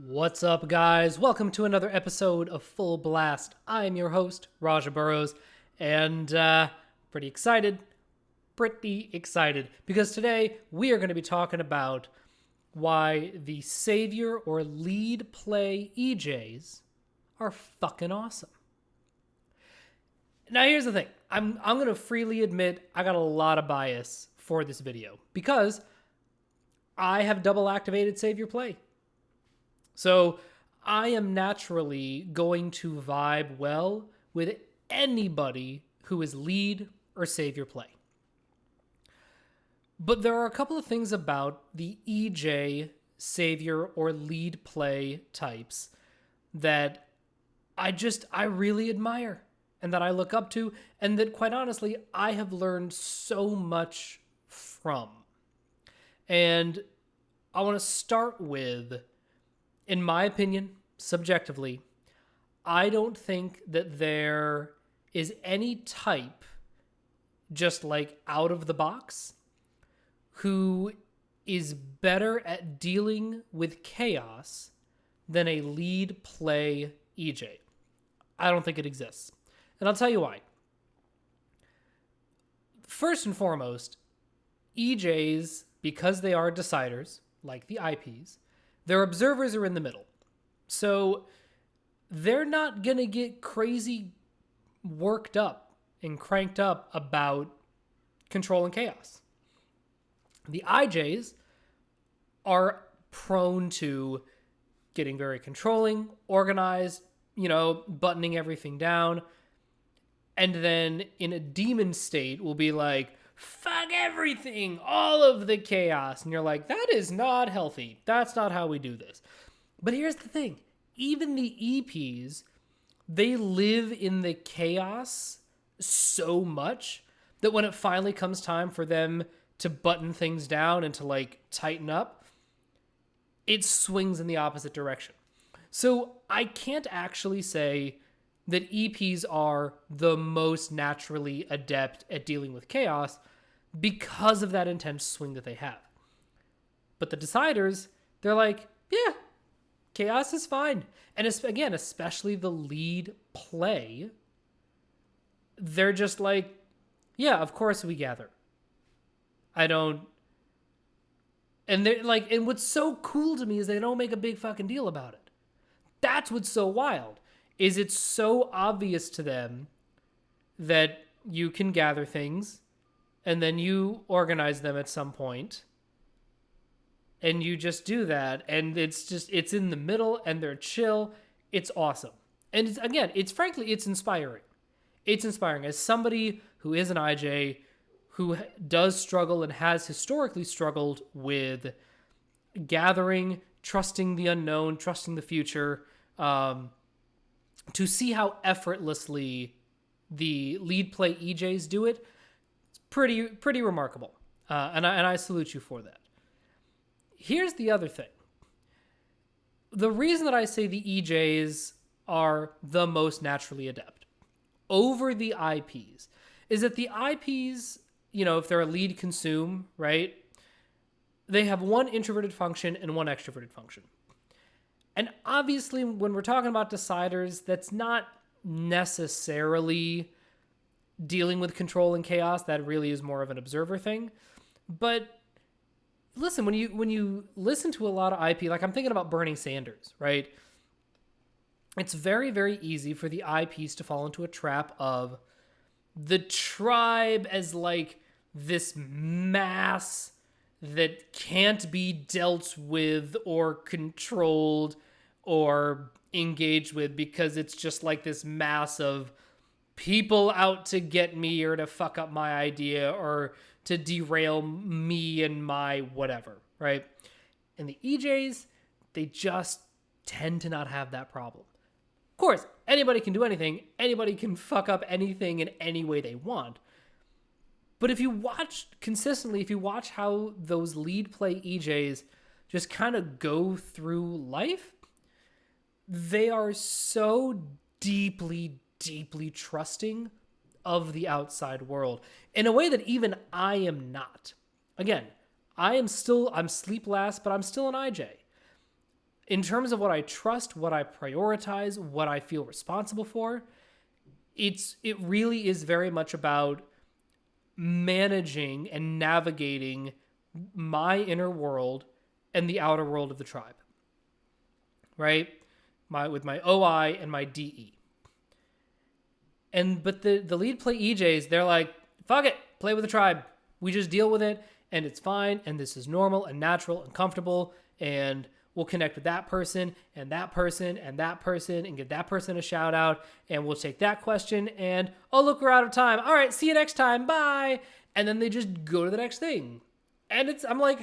What's up, guys? Welcome to another episode of Full Blast. I am your host, Raja Burrows, and pretty excited because today we are going to be talking about why the savior or lead play EJs are fucking awesome. Now, here's the thing. I'm going to freely admit I got a lot of bias for this video because I have double activated savior play. So I am naturally going to vibe well with anybody who is lead or savior play. But there are a couple of things about the EJ, savior, or lead play types that I really admire and that I look up to, and that, quite honestly, I have learned so much from. And I want to start with, in my opinion, subjectively, I don't think that there is any type, just like out of the box, who is better at dealing with chaos than a lead play EJ. I don't think it exists. And I'll tell you why. First and foremost, EJs, because they are deciders, like the IPs, their observers are in the middle. So they're not going to get crazy worked up and cranked up about control and chaos. The IJs are prone to getting very controlling, organized, buttoning everything down. And then in a demon state will be like, fuck everything, all of the chaos. And you're like, that is not healthy. That's not how we do this. But here's the thing. Even the EPs, they live in the chaos so much that when it finally comes time for them to button things down and to tighten up, it swings in the opposite direction. So I can't actually say that EPs are the most naturally adept at dealing with chaos because of that intense swing that they have. But the deciders, they're like, yeah, chaos is fine. And again, especially the lead play, they're just like, yeah, of course we gather. And they're like, and what's so cool to me is they don't make a big fucking deal about it. That's what's so wild, is it's so obvious to them that you can gather things and then you organize them at some point and you just do that. And it's in the middle and they're chill. It's awesome. And it's inspiring. It's inspiring as somebody who is an IJ who does struggle and has historically struggled with gathering, trusting the unknown, trusting the future, to see how effortlessly the lead play EJs do it. It's pretty remarkable. And I salute you for that. Here's the other thing. The reason that I say the EJs are the most naturally adept over the IPs is that the IPs, if they're a lead consume, right, they have one introverted function and one extroverted function. And obviously, when we're talking about deciders, that's not necessarily dealing with control and chaos. That really is more of an observer thing. But listen, when you listen to a lot of IP, like I'm thinking about Bernie Sanders, right? It's very, very easy for the IPs to fall into a trap of the tribe as this mass that can't be dealt with or controlled or engaged with because it's just like this mass of people out to get me or to fuck up my idea or to derail me and my whatever, right? And the EJs, they just tend to not have that problem. Of course, anybody can do anything. Anybody can fuck up anything in any way they want. But if you watch how those lead play EJs just kind of go through life, they are so deeply, deeply trusting of the outside world in a way that even I am not. Again, I'm sleep last, but I'm still an IJ. in terms of what I trust, what I prioritize, what I feel responsible for, it really is very much about managing and navigating my inner world and the outer world of the tribe, right? With my OI and my DE. But the lead play EJs, they're like, fuck it, play with the tribe. We just deal with it, and it's fine, and this is normal and natural and comfortable, and we'll connect with that person and that person and that person and give that person a shout out, and we'll take that question, and oh, look, we're out of time. All right, see you next time. Bye. And then they just go to the next thing. And I'm like,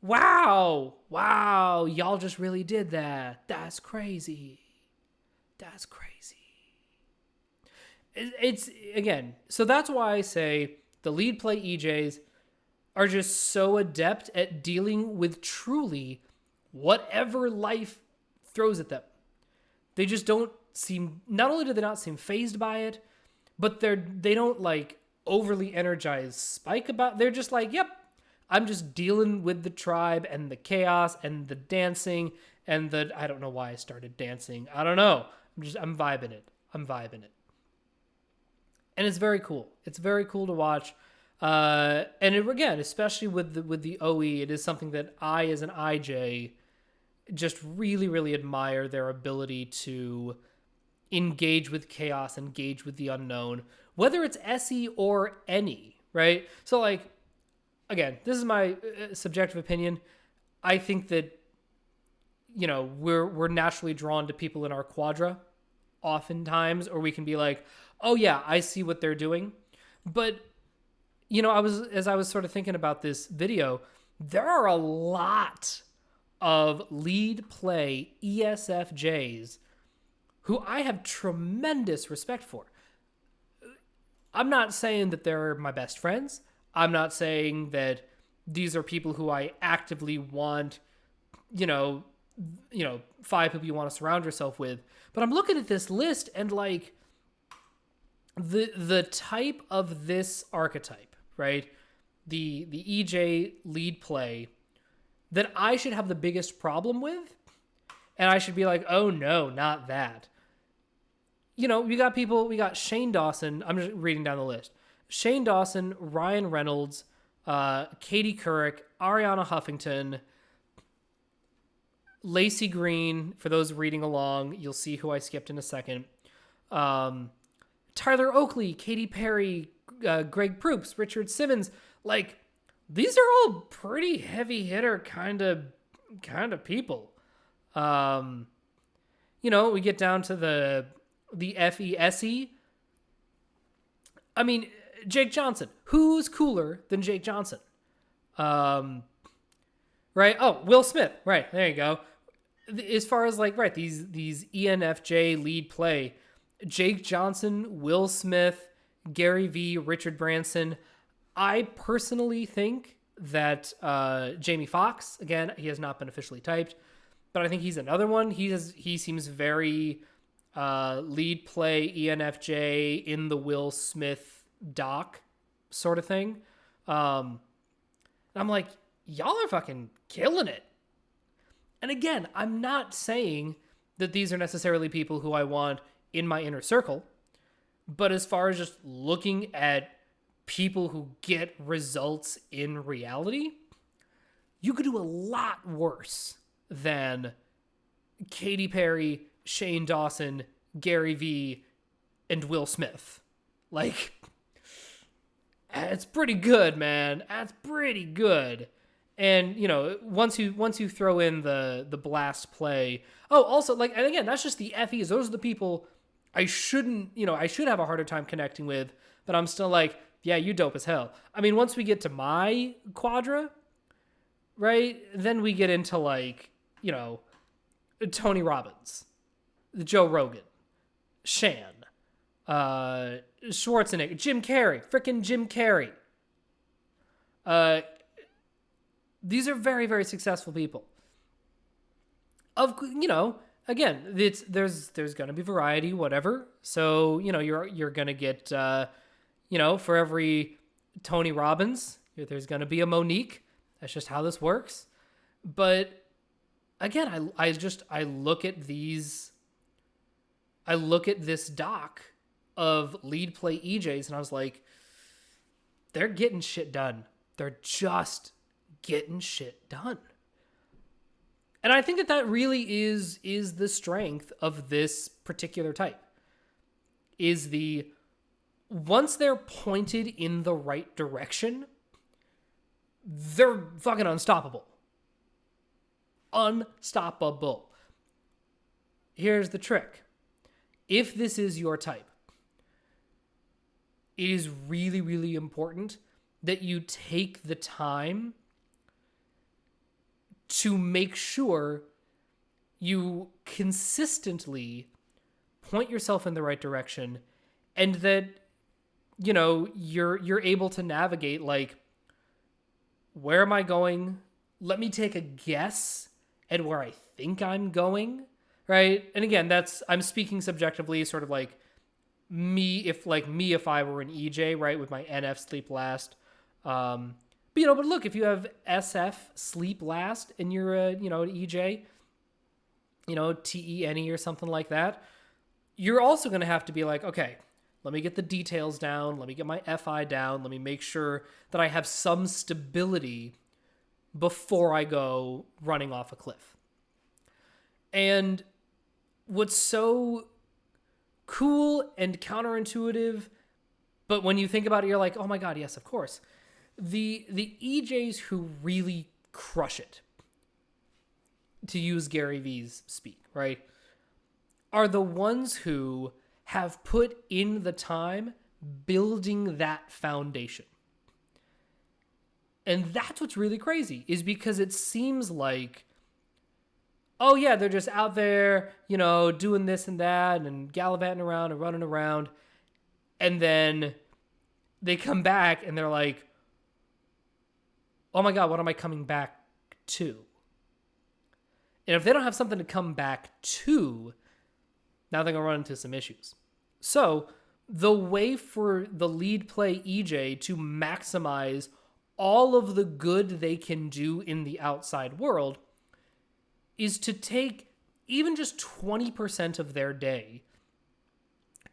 wow, y'all just really did that. That's crazy. It's again, so that's why I say the lead play EJs are just so adept at dealing with truly whatever life throws at them. They just don't seem, not only do they not seem fazed by it, but they don't like overly energized spike about, they're just like, yep, I'm just dealing with the tribe and the chaos and the dancing and I don't know why I started dancing. I don't know. I'm vibing it. And it's very cool. It's very cool to watch. Again, especially with the OE, it is something that I, as an IJ, just really, really admire their ability to engage with chaos, engage with the unknown, whether it's SE or any, right? So, like, again, this is my subjective opinion. I think that, we're naturally drawn to people in our quadra oftentimes, or we can be like, oh yeah, I see what they're doing. But, as I was sort of thinking about this video, there are a lot of lead play ESFJs who I have tremendous respect for. I'm not saying that they're my best friends. I'm not saying that these are people who I actively want, 5 people you want to surround yourself with. But I'm looking at this list and like the type of this archetype, right? The EJ lead play that I should have the biggest problem with, and I should be like, oh no, not that. We got Shane Dawson. I'm just reading down the list. Shane Dawson, Ryan Reynolds, Katie Couric, Ariana Huffington, Lacey Green. For those reading along, you'll see who I skipped in a second. Tyler Oakley, Katy Perry, Greg Proops, Richard Simmons. Like, these are all pretty heavy hitter kind of people. We get down to the FESE. I mean, Jake Johnson. Who's cooler than Jake Johnson? Right? Oh, Will Smith. Right, there you go. As far as these ENFJ lead play, Jake Johnson, Will Smith, Gary Vee, Richard Branson. I personally think that Jamie Foxx, again, he has not been officially typed, but I think he's another one. He seems very lead play ENFJ in the Will Smith doc sort of thing. I'm like, y'all are fucking killing it. And again, I'm not saying that these are necessarily people who I want in my inner circle, but as far as just looking at people who get results in reality, you could do a lot worse than Katy Perry, Shane Dawson, Gary Vee, and Will Smith. Like, it's pretty good, man. That's pretty good. And, once you throw in the blast play. Oh, also, and again, that's just the FEs. Those are the people I should have a harder time connecting with, but I'm still like, yeah, you dope as hell. I mean, once we get to my quadra, right, then we get into Tony Robbins, Joe Rogan, Shan, Schwarzenegger, Jim Carrey, frickin' Jim Carrey. These are very, very successful people. Again, there's going to be variety, whatever. So, you're going to get, for every Tony Robbins, there's going to be a Monique. That's just how this works. But again, I look at this doc of lead play EJs, and I was like, they're getting shit done. They're just getting shit done. And I think that really is the strength of this particular type. Is once they're pointed in the right direction, they're fucking unstoppable. Unstoppable. Here's the trick. If this is your type, it is really, really important that you take the time to make sure you consistently point yourself in the right direction, and that, you know, you're able to navigate, like, where am I going? Let me take a guess at where I think I'm going, right? And again, I'm speaking subjectively, sort of like if I were an EJ, right, with my NF sleep last. But look, if you have SF sleep last and you're an EJ, TENE or something like that, you're also going to have to be like, okay, let me get the details down. Let me get my FI down. Let me make sure that I have some stability before I go running off a cliff. And what's so cool and counterintuitive, but when you think about it, you're like, oh my God, yes, of course. The EJs who really crush it, to use Gary Vee's speak, right, are the ones who have put in the time building that foundation. And that's what's really crazy, is because it seems like, oh yeah, they're just out there, doing this and that and gallivanting around and running around. And then they come back and they're like, oh my God, what am I coming back to? And if they don't have something to come back to, now they're going to run into some issues. So the way for the lead play EJ to maximize all of the good they can do in the outside world is to take even just 20% of their day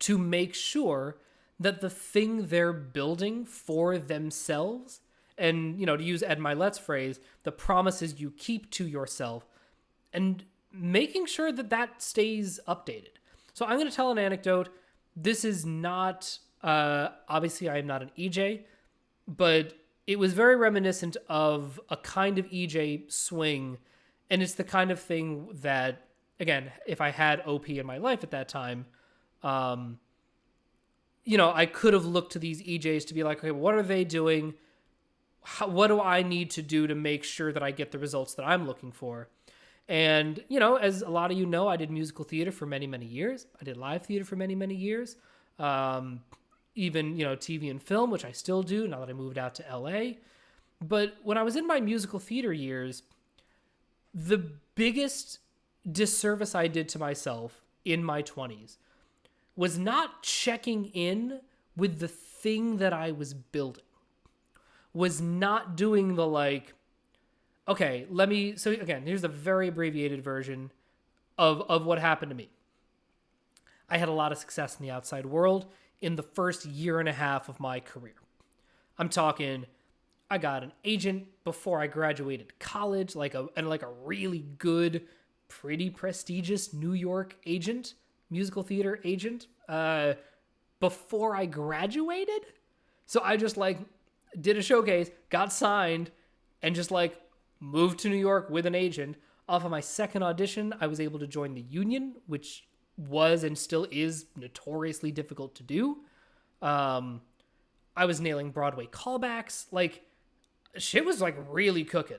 to make sure that the thing they're building for themselves, and, to use Ed Milet's phrase, the promises you keep to yourself, and making sure that stays updated. So I'm going to tell an anecdote. This is not, obviously I am not an EJ, but it was very reminiscent of a kind of EJ swing. And it's the kind of thing that, again, if I had OP in my life at that time, I could have looked to these EJs to be like, okay, what are they doing? What do I need to do to make sure that I get the results that I'm looking for? And, as a lot of you know, I did musical theater for many, many years. I did live theater for many, many years. Even, TV and film, which I still do now that I moved out to LA. But when I was in my musical theater years, the biggest disservice I did to myself in my 20s was not checking in with the thing that I was building. Was not doing the okay, so again, here's a very abbreviated version of what happened to me. I had a lot of success in the outside world in the first year and a half of my career. I'm talking, I got an agent before I graduated college, like a really good, pretty prestigious New York agent, musical theater agent, before I graduated. So I just did a showcase, got signed, and just moved to New York with an agent. Off of my second audition, I was able to join the union, which was and still is notoriously difficult to do. I was nailing Broadway callbacks. Shit was really cooking.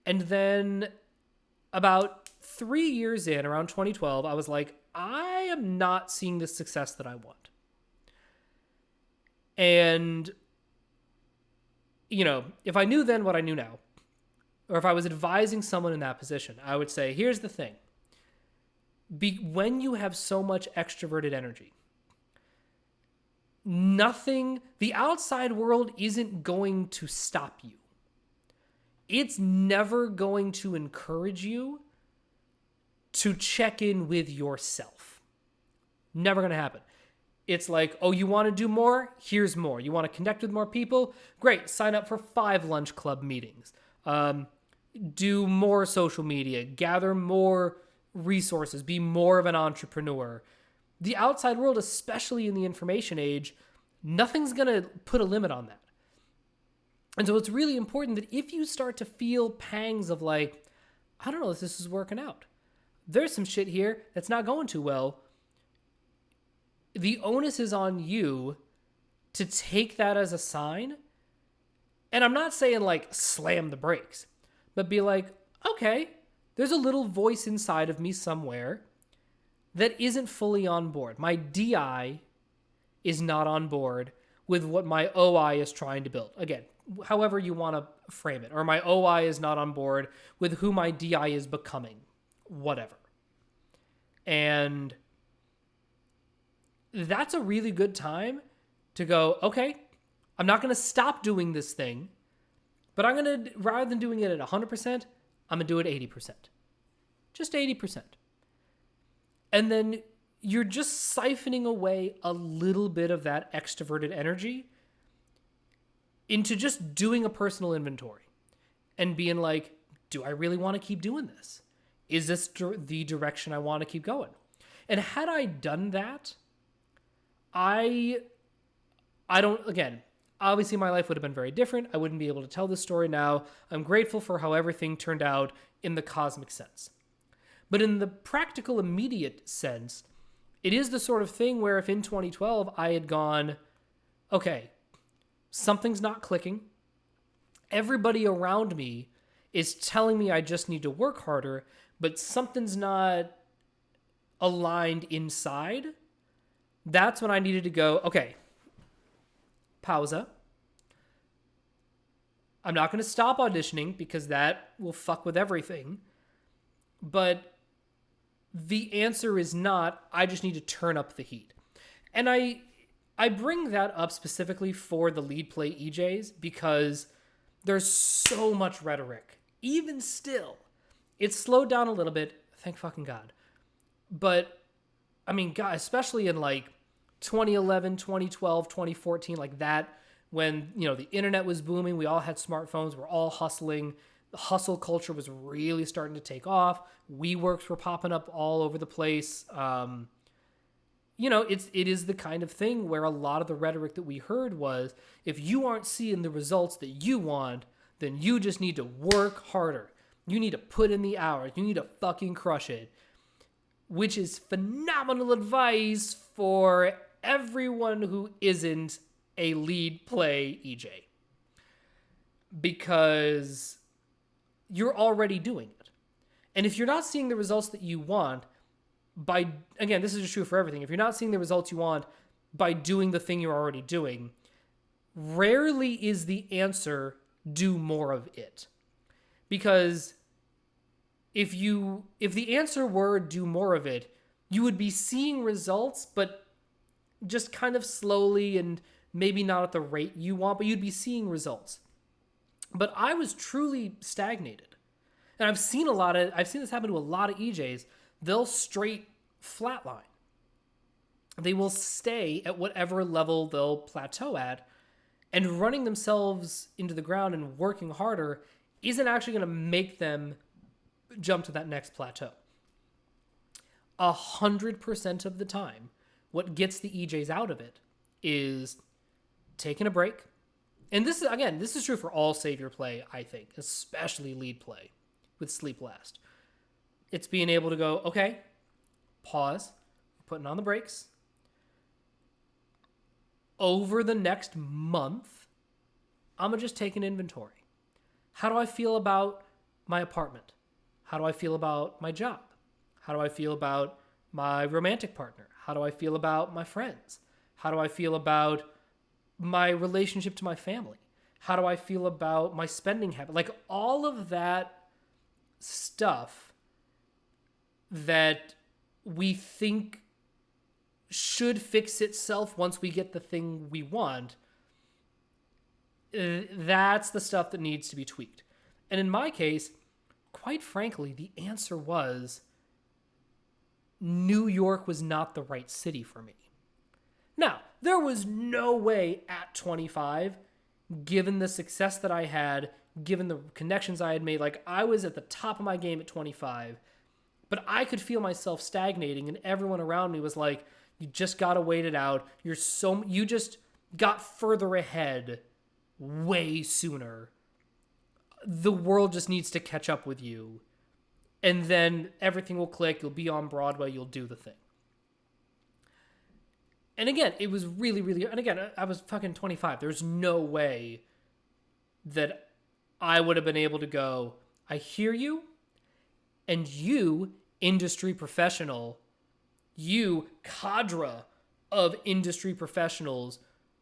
And then about 3 years in, around 2012, I was like, I am not seeing the success that I want. And, if I knew then what I knew now, or if I was advising someone in that position, I would say, here's the thing. When you have so much extroverted energy, the outside world isn't going to stop you. it's never going to encourage you to check in with yourself. Never going to happen. It's like, oh, you want to do more? Here's more. You want to connect with more people? Great. Sign up for 5 lunch club meetings. Do more social media. Gather more resources. Be more of an entrepreneur. The outside world, especially in the information age, nothing's going to put a limit on that. And so it's really important that if you start to feel pangs of like, I don't know if this is working out. There's some shit here that's not going too well. The onus is on you to take that as a sign. And I'm not saying like slam the brakes, but be like, okay, there's a little voice inside of me somewhere that isn't fully on board. My DI is not on board with what my OI is trying to build. Again, however you want to frame it. Or my OI is not on board with who my DI is becoming. Whatever. And that's a really good time to go, okay, I'm not going to stop doing this thing, but I'm going to, rather than doing it at 100%, I'm going to do it 80%. Just 80%. And then you're just siphoning away a little bit of that extroverted energy into just doing a personal inventory and being like, do I really want to keep doing this? Is this the direction I want to keep going? And had I done that, I don't, again, obviously my life would have been very different. I wouldn't be able to tell this story now. I'm grateful for how everything turned out in the cosmic sense. But in the practical, immediate sense, it is the sort of thing where if in 2012 I had gone, okay, something's not clicking. Everybody around me is telling me I just need to work harder, but something's not aligned inside. That's when I needed to go, okay, pausa. I'm not going to stop auditioning because that will fuck with everything. But the answer is not, I just need to turn up the heat. And I bring that up specifically for the lead play EJs because there's so much rhetoric. Even still, it's slowed down a little bit, thank fucking God. But, I mean, God, especially in like 2011, 2012, 2014, like that, when, you know, the internet was booming, we all had smartphones, we're all hustling, the hustle culture was really starting to take off, WeWorks were popping up all over the place. You know, it is the kind of thing where a lot of the rhetoric that we heard was, if you aren't seeing the results that you want, then you just need to work harder. You need to put in the hours. You need to fucking crush it. Which is phenomenal advice for everyone who isn't a lead play EJ. Because you're already doing it. And if you're not seeing the results that you want, again, this is just true for everything. If you're not seeing the results you want by doing the thing you're already doing, rarely is the answer do more of it. Because if the answer were do more of it, you would be seeing results, but just kind of slowly and maybe not at the rate you want, but you'd be seeing results. But I was truly stagnated. And I've seen this happen to a lot of EJs. They'll straight flatline. They will stay at whatever level they'll plateau at, and running themselves into the ground and working harder isn't actually going to make them jump to that next plateau. 100% of the time, what gets the EJs out of it is taking a break. And this is true for all savior play, I think, especially lead play with Sleep Last. It's being able to go, okay, pause, putting on the brakes. Over the next month, I'm going to just take an inventory. How do I feel about my apartment? How do I feel about my job? How do I feel about my romantic partner? How do I feel about my friends? How do I feel about my relationship to my family? How do I feel about my spending habit? Like all of that stuff that we think should fix itself once we get the thing we want, that's the stuff that needs to be tweaked. And in my case, quite frankly, the answer was New York was not the right city for me. Now, there was no way at 25, given the success that I had, given the connections I had made, like I was at the top of my game at 25, but I could feel myself stagnating, and everyone around me was like, you just got to wait it out. You just got further ahead way sooner. The world just needs to catch up with you. And then everything will click. You'll be on Broadway. You'll do the thing. And again, it was really, really... And again, I was fucking 25. There's no way that I would have been able to go, I hear you, and you, industry professional, you, cadre of industry professionals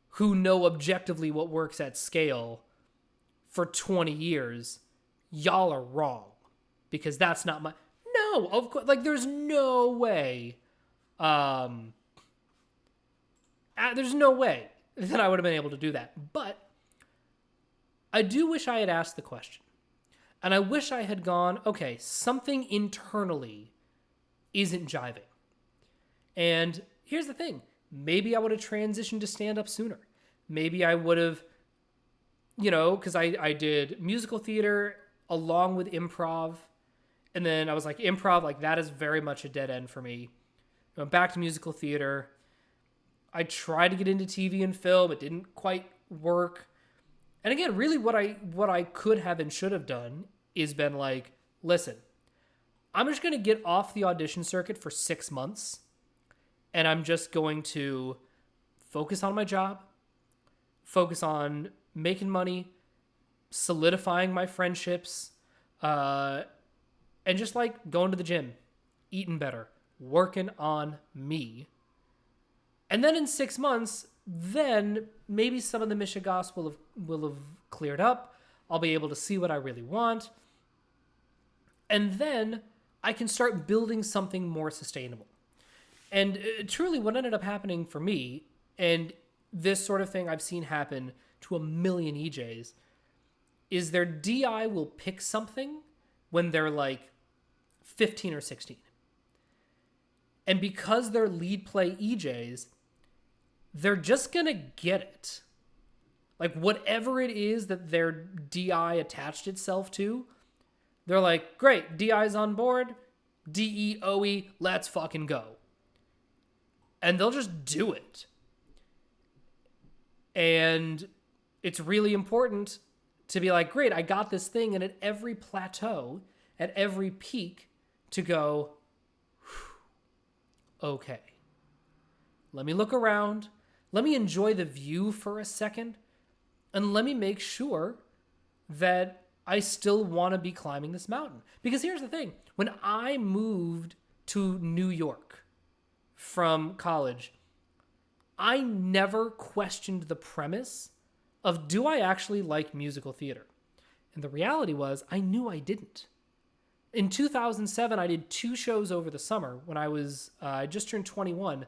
who know objectively what works at scale for 20 years, y'all are wrong. Because that's not my... No, of course. Like, there's no way. There's no way that I would have been able to do that. But I do wish I had asked the question. And I wish I had gone, okay, something internally isn't jiving. And here's the thing. Maybe I would have transitioned to stand-up sooner. Maybe I would have, because I did musical theater along with improv. And then I was like, improv, like that is very much a dead end for me. I went back to musical theater. I tried to get into TV and film. It didn't quite work. And again, really what I could have and should have done is been like, listen, I'm just going to get off the audition circuit for 6 months. And I'm just going to focus on my job, focus on making money, solidifying my friendships, and just like going to the gym, eating better, working on me. And then in 6 months, then maybe some of the mishigas will have cleared up. I'll be able to see what I really want. And then I can start building something more sustainable. And truly what ended up happening for me, and this sort of thing I've seen happen to a million EJs, is their DI will pick something when they're like 15 or 16. And because they're lead play EJs, they're just going to get it. Like whatever it is that their DI attached itself to, they're like, great, DI's on board, DEOE, let's fucking go. And they'll just do it. And it's really important to be like, great, I got this thing. And at every plateau, at every peak, to go, okay, let me look around. Let me enjoy the view for a second. And let me make sure that I still want to be climbing this mountain. Because here's the thing. When I moved to New York from college, I never questioned the premise of, do I actually like musical theater? And the reality was, I knew I didn't. In 2007, I did 2 shows over the summer when I just turned 21.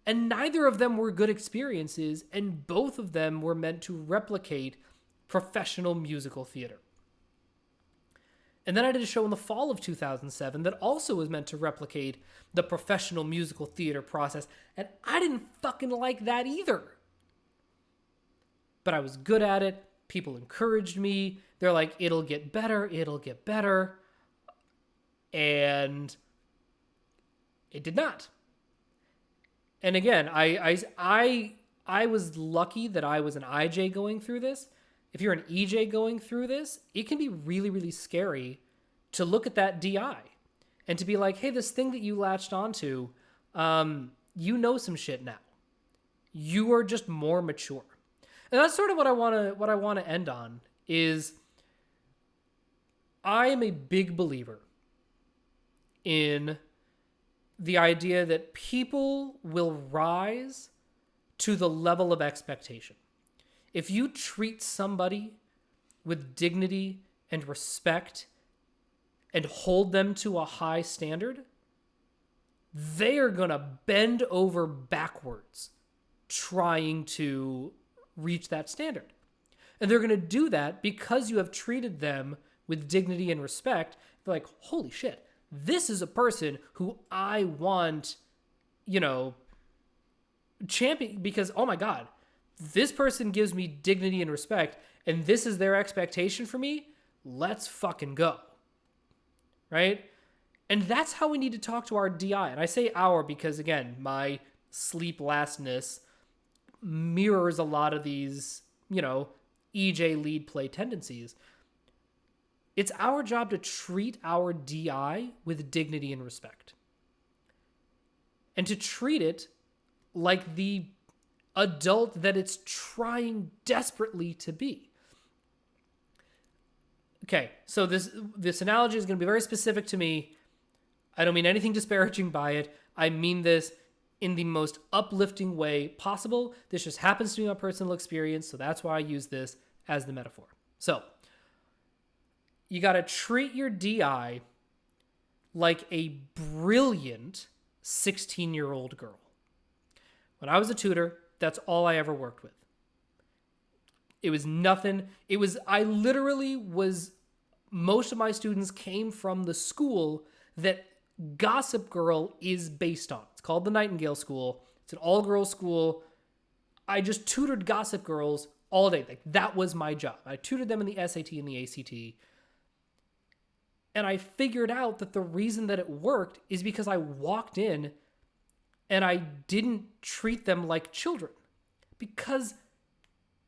And neither of them were good experiences, and both of them were meant to replicate professional musical theater. And then I did a show in the fall of 2007 that also was meant to replicate the professional musical theater process, and I didn't fucking like that either. But I was good at it. People encouraged me. They're like, it'll get better, it'll get better. And it did not. And again, I was lucky that I was an IJ going through this. If you're an EJ going through this, it can be really, really scary to look at that DI and to be like, hey, this thing that you latched onto, you know some shit now. You are just more mature. And that's sort of what I want to end on is I am a big believer in the idea that people will rise to the level of expectation. If you treat somebody with dignity and respect and hold them to a high standard, they are going to bend over backwards trying to reach that standard. And they're going to do that because you have treated them with dignity and respect. They're like, holy shit, this is a person who I want, champion, because, oh my God, this person gives me dignity and respect, and this is their expectation for me. Let's fucking go. Right? And that's how we need to talk to our DI. And I say our because, again, my sleep lastness mirrors a lot of these, EJ lead play tendencies. It's our job to treat our DI with dignity and respect. And to treat it like the adult that it's trying desperately to be. Okay, so this analogy is going to be very specific to me. I don't mean anything disparaging by it. I mean this in the most uplifting way possible. This just happens to be my personal experience, so that's why I use this as the metaphor. So, you got to treat your DI like a brilliant 16-year-old girl. When I was a tutor, that's all I ever worked with. It was nothing. Most of my students came from the school that Gossip Girl is based on. It's called the Nightingale School. It's an all-girls school. I just tutored Gossip Girls all day. Like, that was my job. I tutored them in the SAT and the ACT. And I figured out that the reason that it worked is because I walked in and I didn't treat them like children. Because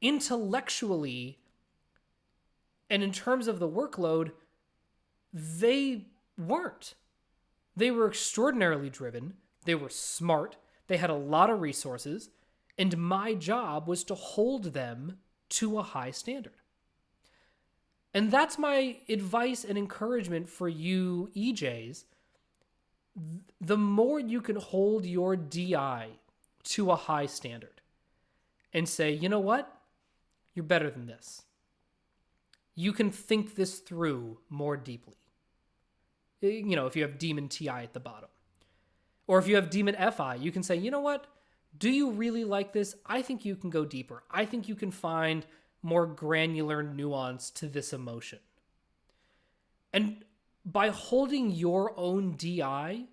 intellectually and in terms of the workload, they weren't. They were extraordinarily driven. They were smart. They had a lot of resources. And my job was to hold them to a high standard. And that's my advice and encouragement for you EJs. The more you can hold your DI to a high standard and say, you know what? You're better than this. You can think this through more deeply. If you have Demon TI at the bottom. Or if you have Demon FI, you can say, you know what? Do you really like this? I think you can go deeper. I think you can find more granular nuance to this emotion. And by holding your own DI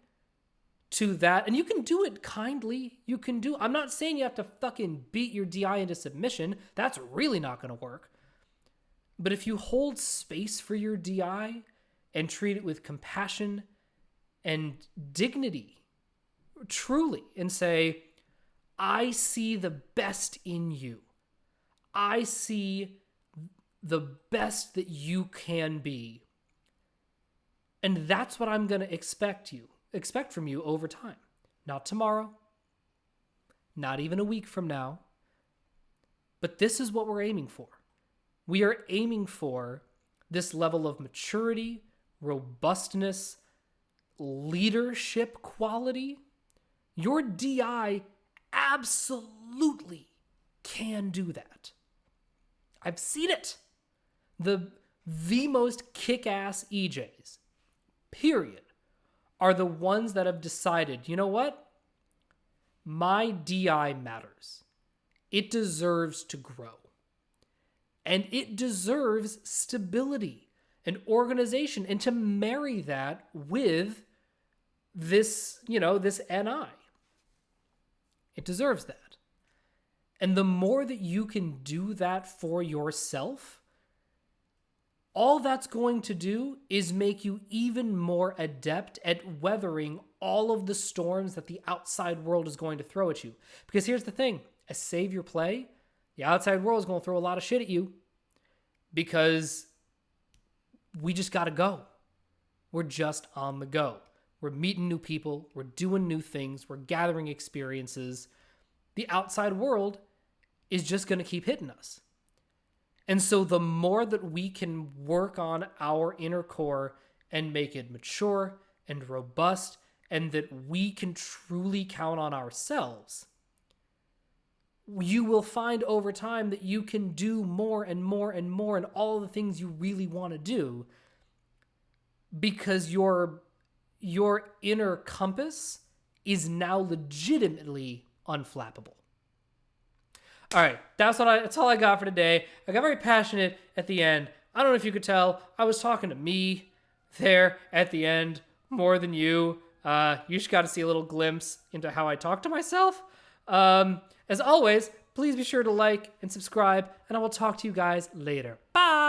to that, and you can do it kindly. I'm not saying you have to fucking beat your DI into submission. That's really not going to work. But if you hold space for your DI and treat it with compassion and dignity, truly, and say, I see the best in you. I see the best that you can be. And that's what I'm going to expect from you over time. Not tomorrow, not even a week from now, but this is what we're aiming for. We are aiming for this level of maturity, robustness, leadership quality. Your DI absolutely can do that. I've seen it. The most kick-ass EJs, period, are the ones that have decided, you know what? My DI matters. It deserves to grow. And it deserves stability and organization, and to marry that with this, this NI. It deserves that. And the more that you can do that for yourself, all that's going to do is make you even more adept at weathering all of the storms that the outside world is going to throw at you. Because here's the thing, as savior play, the outside world is going to throw a lot of shit at you because we just got to go. We're just on the go. We're meeting new people. We're doing new things. We're gathering experiences. The outside world is just going to keep hitting us. And so the more that we can work on our inner core and make it mature and robust, and that we can truly count on ourselves, you will find over time that you can do more and more and more and all the things you really want to do, because your inner compass is now legitimately unflappable. All right, that's all I got for today. I got very passionate at the end. I don't know if you could tell, I was talking to me there at the end more than you. You just got to see a little glimpse into how I talk to myself. As always, please be sure to like and subscribe, and I will talk to you guys later. Bye!